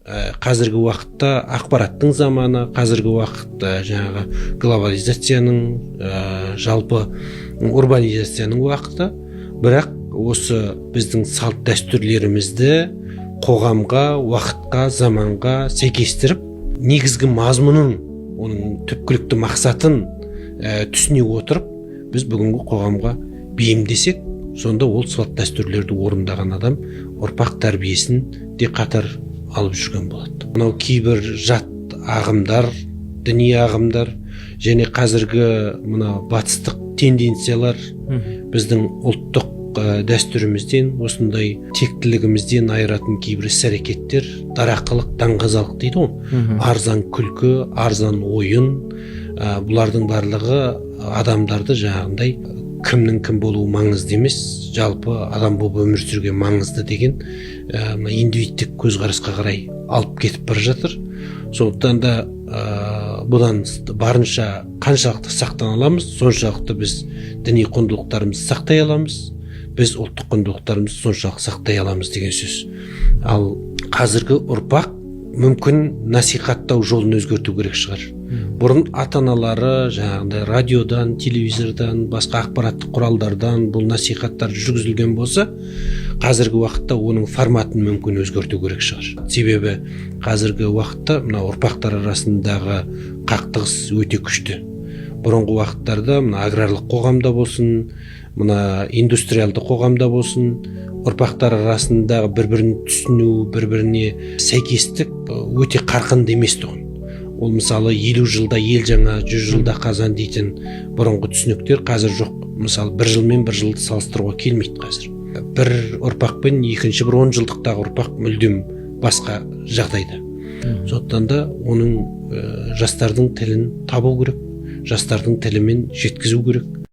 қазіргі уақытта ақпараттың заманы, қазіргі уақытта жаңағы глобализацияның, жалпы урбанизацияның уақыты, бірақ осы біздің салт дәстүрлерімізді қоғамға, уақытқа, заманға сәйкестіріп, негізгі мазмұнын, оның түпкілікті мақсатын түсіне отырып, біз бүгінгі қоғамға бейімдесек, сонда ол салт дәстүрлерді орындаған адам ұрпақ тәрбиесін де қатар алып жүрген болады. Мынау кейбір жат ағымдар, діни ағымдар және қазіргі мына батыстық тенденциялар біздің ұлттық дәстүрімізден, осындай тектілігімізден айыратын кейбір іс-әрекеттер, дарақылық, даңғазалық дейді ғой. Арзан күлкі, арзан ойын, бұлардың барлығы адамдарды жаңағындай кімнің кім болуы маңызды емес, жалпы адам болып өмір сүрген маңызды деген индивидтік көзқарасқа қарай алып кетіп бара жатыр. Сондықтан да бұдан барынша қаншалықты сақтана аламыз, соншалықты біз діни құндылықтарымызды сақтай аламыз, біз ұлттық құндылықтарымызды соншалықты сақтай аламыз деген сөз. Ал қазіргі ұрпақ мүмкін насихаттау жолын өзгерту керек шығар. Бұрын ата-аналары жаңағыдай радиодан, телевизордан, басқа ақпараттық құралдардан бұл насихаттар жүргізілген болса, қазіргі уақытта оның форматын мүмкін өзгерту керек шығар. Себебі қазіргі уақытта мына ұрпақтар арасындағы қақтығыс өте күшті. Бұрынғы уақыттарда мына аграрлық қоғамда болсын, мына индустриалды қоғамда болсын, ұрпақтар арасындағы бір-бірін түсіну, бір-біріне сәйкестік өте қарқынды емес тұғын. Ол мысалы 50 жылда ел жаңа, 100 жылда қазан дейтін бұрынғы түсініктер қазір жоқ. Мысалы 1 жыл мен 1 жылды салыстыруға келмейді қазір. Бір ұрпақпен екінші бір 10 жылдықтағы ұрпақ мүлдем басқа жағдайда. Сондықтан да оның жастардың тілін табу керек, жастардың тілімен жеткізу керек.